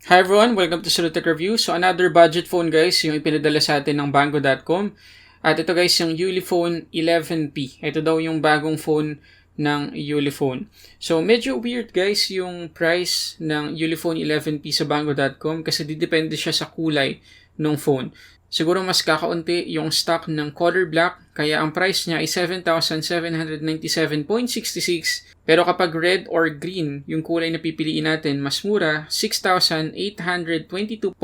Hi everyone, welcome to Sulit Review. So another budget phone guys, yung ipinadala sa atin ng Banggo.com. At ito guys, yung Ulefone 11P. Ito daw yung bagong phone ng Ulefone. So medyo weird guys yung price ng Ulefone 11P sa Banggo.com kasi didepende siya sa kulay ng phone. Siguro mas kakaunti yung stock ng color black, kaya ang price niya ay 7,797.66. Pero kapag red or green, yung kulay na pipiliin natin, mas mura, 6,822.89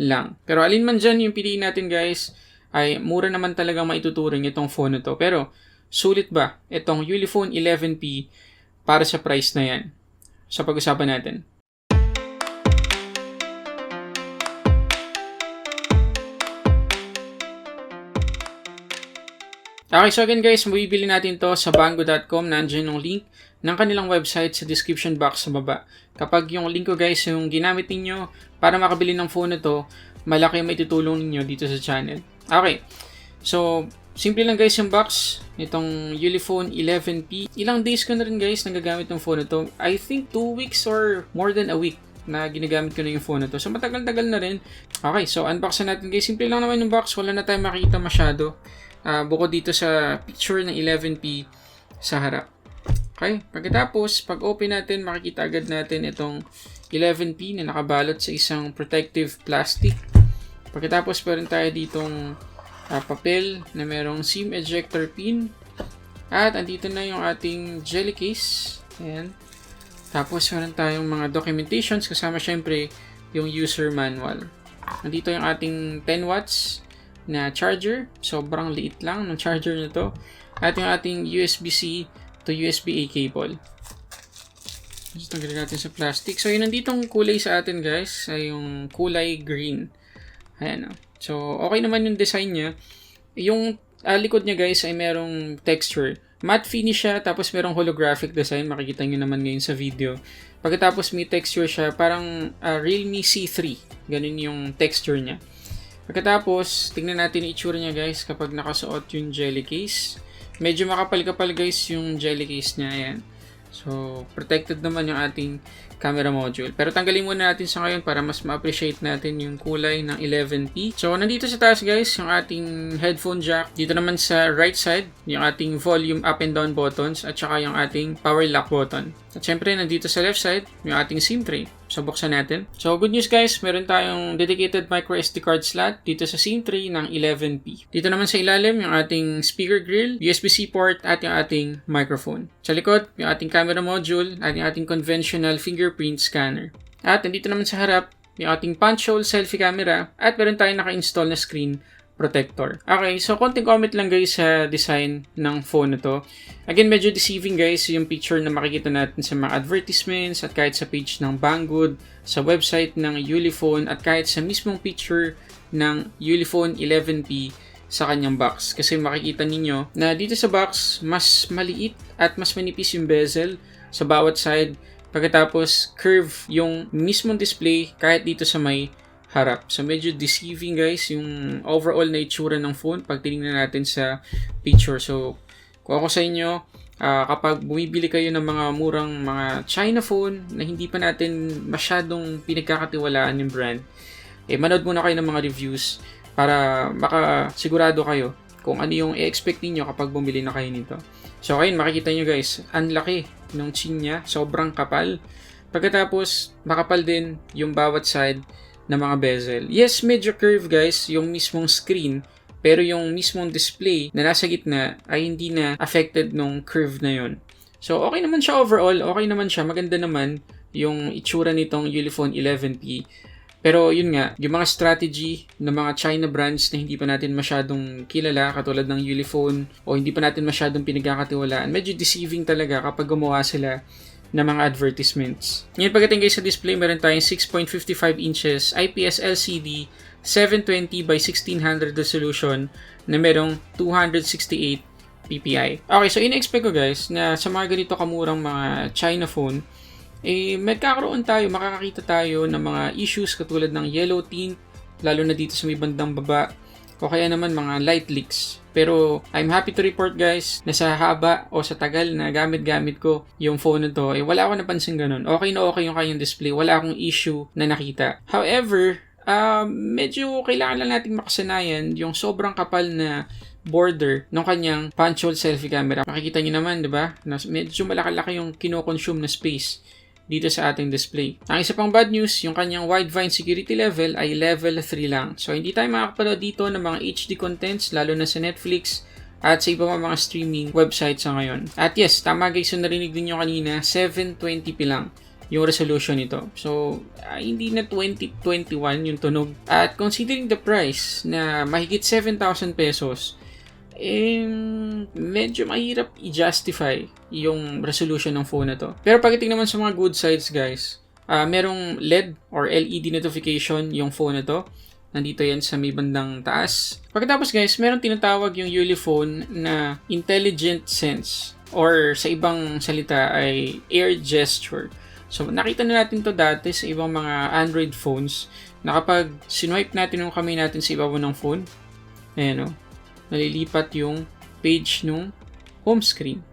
lang. Pero alin man dyan yung piliin natin guys, ay mura naman talagang maituturing itong phone na to. Pero sulit ba itong Ulefone 11P para sa price na yan? Sa pag-usapan natin. Okay, so again guys, mabibili natin to sa Banggo.com. Nandiyan yung link ng kanilang website sa description box sa baba. Kapag yung link ko guys, yung ginamit ninyo para makabili ng phone na to, malaki yung maitutulong ninyo dito sa channel. Okay, so simple lang guys yung box nitong Ulefone 11P. Ilang days ko na rin guys nagagamit ng phone na to. I think 2 weeks or more than a week na ginagamit ko na yung phone na to. So matagal-tagal na rin. Okay, so unbox na natin guys. Simple lang naman yung box. Wala na tayong makikita masyado. Bukod dito sa picture ng 11P sa harap. Okay, pagkatapos, pag open natin, makikita agad natin itong 11P na nakabalot sa isang protective plastic. Pagkatapos, meron tayo ditong papel na merong SIM ejector pin. At andito na yung ating jelly case. Ayan. Tapos, meron tayong mga documentations kasama syempre yung user manual. Andito yung ating 10 watts na charger. Sobrang liit lang ng charger nito. At yung ating USB-C to USB-A cable. Just tanggalin natin sa plastic. So, yung nanditong kulay sa atin guys ay yung kulay green. Ayan o. So, okay naman yung design niya. Yung likod niya guys ay merong texture. Matte finish siya, tapos merong holographic design. Makikita nyo naman ngayon sa video. Pagkatapos may texture siya, parang Realme C3. Ganun yung texture niya. Pagkatapos, tingnan natin yung itsura niya guys kapag nakasuot yung jelly case. Medyo makapal-kapal guys yung jelly case niya. Ayan. So, protected naman yung ating camera module. Pero tanggalin muna natin sa ngayon para mas ma-appreciate natin yung kulay ng 11P. So, nandito sa taas guys, yung ating headphone jack. Dito naman sa right side, yung ating volume up and down buttons at saka yung ating power lock button. At syempre, nandito sa left side, yung ating SIM tray. So, buksan natin. So, good news guys, meron tayong dedicated micro SD card slot dito sa SIM tray ng 11P. Dito naman sa ilalim, yung ating speaker grill, USB-C port, at yung ating microphone. Sa likod, yung ating camera module, at yung ating conventional fingerprint scanner. At nandito naman sa harap, yung ating punch hole selfie camera, at meron tayong naka-install na screen protector. Okay, so konting comment lang guys sa design ng phone na to. Again, medyo deceiving guys yung picture na makikita natin sa mga advertisements at kahit sa page ng Banggood, sa website ng Ulefone at kahit sa mismong picture ng Ulefone 11P sa kanyang box. Kasi makikita ninyo na dito sa box, mas maliit at mas manipis yung bezel sa bawat side. Pagkatapos, curve yung mismong display kahit dito sa may harap. So, medyo deceiving guys yung overall na itsura ng phone pag tinignan natin sa picture. So, kung ako sa inyo, kapag bumibili kayo ng mga murang mga China phone na hindi pa natin masyadong pinagkakatiwalaan yung brand, manood muna kayo ng mga reviews para makasigurado kayo kung ano yung i-expect niyo kapag bumili na kayo nito. So, ayun, makikita nyo guys, ang laki ng chin niya, sobrang kapal. Pagkatapos, makapal din yung bawat side na mga bezel. Yes, medyo curve guys, yung mismong screen, pero yung mismong display na nasa gitna ay hindi na affected nung curve na yun. So, okay naman siya overall, okay naman siya, maganda naman yung itsura nitong Ulefone 11P. Pero yun nga, yung mga strategy ng mga China brands na hindi pa natin masyadong kilala, katulad ng Ulefone, o hindi pa natin masyadong pinagkakatiwalaan, medyo deceiving talaga kapag gumawa sila na mga advertisements. Ngayon pagdating guys sa display, meron tayong 6.55 inches IPS LCD 720 by 1600 resolution na merong 268 ppi. Okay, so in-expect ko guys na sa mga ganito kamurang mga China phone, makakakita tayo ng mga issues katulad ng yellow tint, lalo na dito sa may bandang baba, o kaya naman mga light leaks. Pero I'm happy to report guys na sa haba o sa tagal na gamit ko yung phone na to, wala ako napansin ganun. Okay na okay yung kanyang display, wala akong issue na nakita. However, medyo kailangan lang nating makasanayan yung sobrang kapal na border ng kanyang punch hole selfie camera. Makikita nyo naman, di ba? Medyo malaki-laki yung kino-consume na space dito sa ating display. Ang isa pang bad news, yung kanyang widevine security level ay level 3 lang. So, hindi tayo makakapanood dito ng mga HD contents, lalo na sa Netflix at sa iba mga streaming websites sa ngayon. At yes, tama guys, so narinig din nyo kanina, 720p lang yung resolution nito. So, hindi na 2021 yung tunog. At considering the price na mahigit 7,000 pesos, medyo mahirap i-justify yung resolution ng phone na to. Pero pagdating naman sa mga good sides guys, merong LED or LED notification yung phone na to. Nandito yan sa may bandang taas. Pagkatapos guys, meron tinatawag yung Ulefone na Intelligent Sense or sa ibang salita ay Air Gesture. So nakita na natin to dati sa ibang mga Android phones na kapag sinwipe natin yung kamay natin sa ibabaw ng phone, ayan o, nalilipat yung page nung home screen.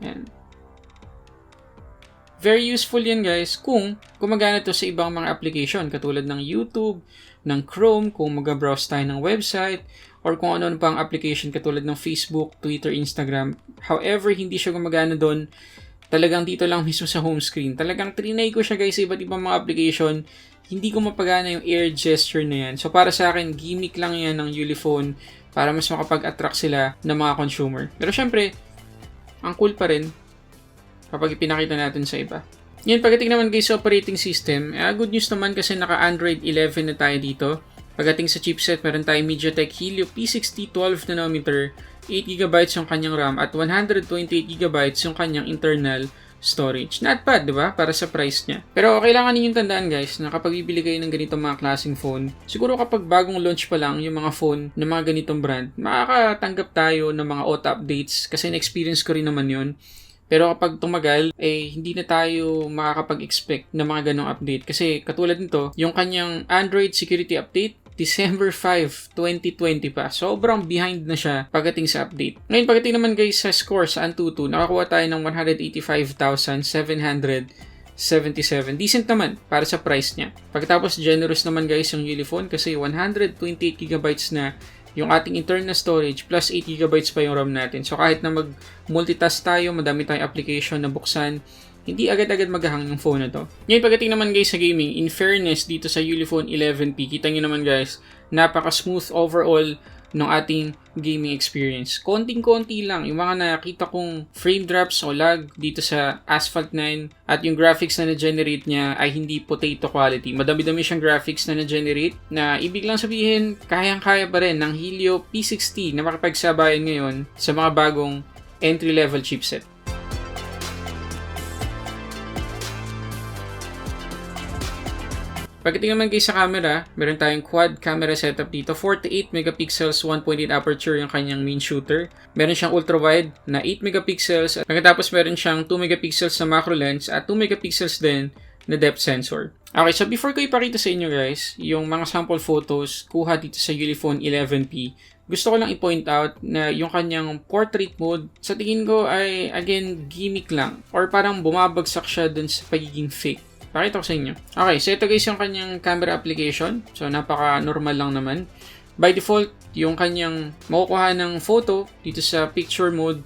Ayan. Very useful yan guys kung gumagana to sa ibang mga application katulad ng YouTube, ng Chrome, kung mag-browse tayo ng website, or kung ano pang application katulad ng Facebook, Twitter, Instagram. However, hindi siya gumagana doon. Talagang dito lang mismo sa home screen. Talagang trinay ko siya guys sa iba't ibang mga application. Hindi ko mapagana yung air gesture na yan. So para sa akin, gimmick lang yan ng Ulefone para mas makapag-attract sila ng mga consumer. Pero syempre, ang cool pa rin kapag ipinakita natin sa iba. Yan, pagdating naman guys sa operating system, good news naman kasi naka-Android 11 na tayo dito. Pagdating sa chipset, meron tayong MediaTek Helio P60 12nm, 8GB yung kanyang RAM at 128GB yung kanyang internal storage. Not bad, di ba? Para sa price niya. Pero kailangan ninyong tandaan guys na kapag bibili kayo ng ganitong mga klaseng phone, siguro kapag bagong launch pa lang yung mga phone ng mga ganitong brand, makakatanggap tayo ng mga auto updates kasi na-experience ko rin naman yun. Pero kapag tumagal, hindi na tayo makakapag-expect ng mga ganong update. Kasi katulad nito, yung kanyang Android security update, December 5, 2020 pa. Sobrang behind na siya pagdating sa update. Ngayon, pagdating naman guys sa score sa Antutu, nakakuha tayo ng 185,777. Decent naman para sa price niya. Pagkatapos, generous naman guys yung Ulefone kasi 128GB na yung ating internal storage plus 8GB pa yung RAM natin. So kahit na mag-multitask tayo, madami tayong application na buksan, hindi agad-agad maghahang yung phone na to. Ngayon pagdating naman guys sa gaming, in fairness dito sa Ulefone 11P, kita nyo naman guys, napaka-smooth overall ng ating gaming experience. Konting-konti lang yung mga nakita kong frame drops o lag dito sa Asphalt 9 at yung graphics na na-generate niya ay hindi potato quality. Madami-dami siyang graphics na na-generate na ibig lang sabihin kayang-kaya pa rin ng Helio P60 na makipagsabayan ngayon sa mga bagong entry-level chipset. Pagdating naman guys sa camera, meron tayong quad camera setup dito. 48 megapixels, 1.8 aperture yung kanyang main shooter. Meron siyang ultra-wide na 8 megapixels. At pagkatapos meron siyang 2 megapixels na macro lens at 2 megapixels din na depth sensor. Okay, so before ko ipakita sa inyo guys, yung mga sample photos kuha dito sa Ulefone 11P, gusto ko lang i-point out na yung kanyang portrait mode, sa tingin ko ay, again, gimmick lang. Or parang bumabagsak siya dun sa pagiging fake. Pakita ko sa inyo. Okay, so ito guys yung kanyang camera application. So, napaka-normal lang naman. By default, yung kanyang makukuha ng photo dito sa picture mode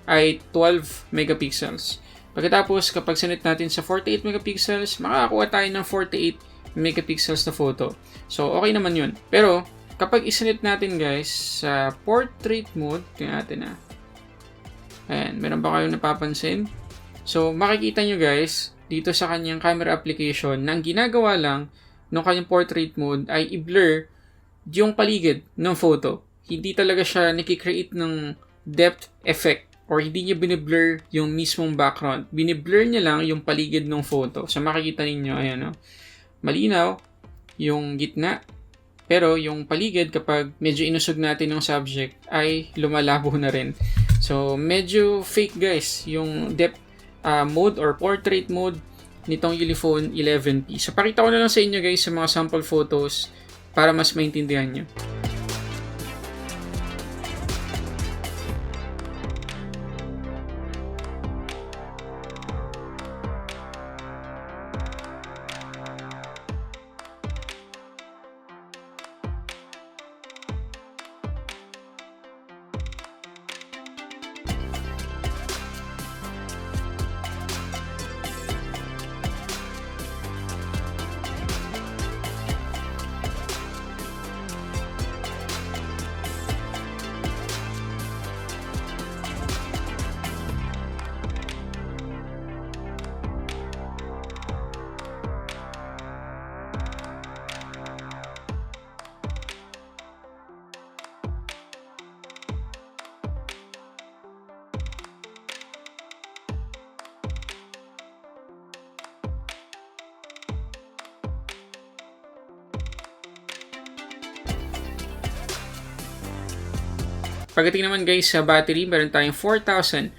ay 12 megapixels. Pagkatapos, kapag sinit natin sa 48 megapixels, makakakuha tayo ng 48 megapixels na photo. So, okay naman yun. Pero, kapag isinit natin guys sa portrait mode, tingnan natin na. Ayan, meron ba kayong napapansin? So, makikita nyo guys, dito sa kanyang camera application, nang ginagawa lang ng kanyang portrait mode ay i-blur yung paligid ng photo. Hindi talaga siya nakikreate ng depth effect or hindi niya biniblur yung mismong background. Biniblur niya lang yung paligid ng photo. So makikita ninyo, ayan o. Malinaw yung gitna. Pero yung paligid kapag medyo inusog natin yung subject ay lumalabo na rin. So medyo fake guys yung depth mode or portrait mode nitong Ulefone 11P. So pakita ko na lang sa inyo guys sa mga sample photos para mas maintindihan nyo. Pagdating naman guys sa battery, meron tayong 4,500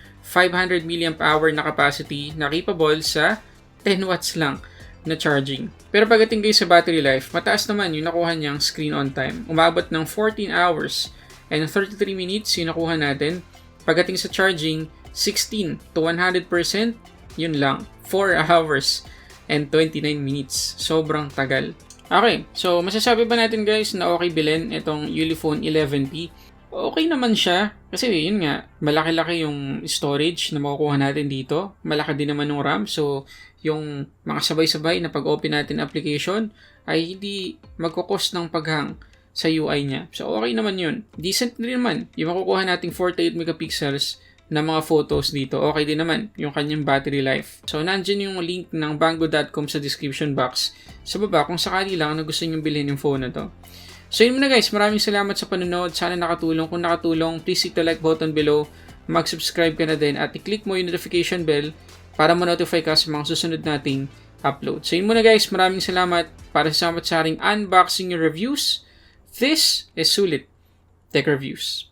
mAh na capacity na capable sa 10 watts lang na charging. Pero pagdating guys sa battery life, mataas naman yung nakuha niyang screen on time. Umabot ng 14 hours and 33 minutes yung nakuha natin. Pagdating sa charging, 16 to 100%, yun lang. 4 hours and 29 minutes. Sobrang tagal. Okay, so masasabi ba natin guys na okay bilhin itong Ulefone 11P? Okay naman siya. Kasi yun nga, malaki-laki yung storage na makukuha natin dito. Malaki din naman yung RAM. So, yung mga sabay-sabay na pag-open natin application ay hindi magkukos ng paghang sa UI niya. So, okay naman yun. Decent din naman. Yung makukuha nating 48 megapixels na mga photos dito, okay din naman yung kanyang battery life. So, nandyan yung link ng banggo.com sa description box sa baba kung sakali lang na gusto nyo bilhin yung phone na to. So, yun muna guys. Maraming salamat sa panonood. Sana nakatulong. Kung nakatulong, please hit the like button below. Mag-subscribe ka na din at i-click mo yung notification bell para ma-notify ka sa mga susunod nating upload. So, yun muna guys. Maraming salamat para sa aring unboxing reviews. This is Sulit Tech Reviews.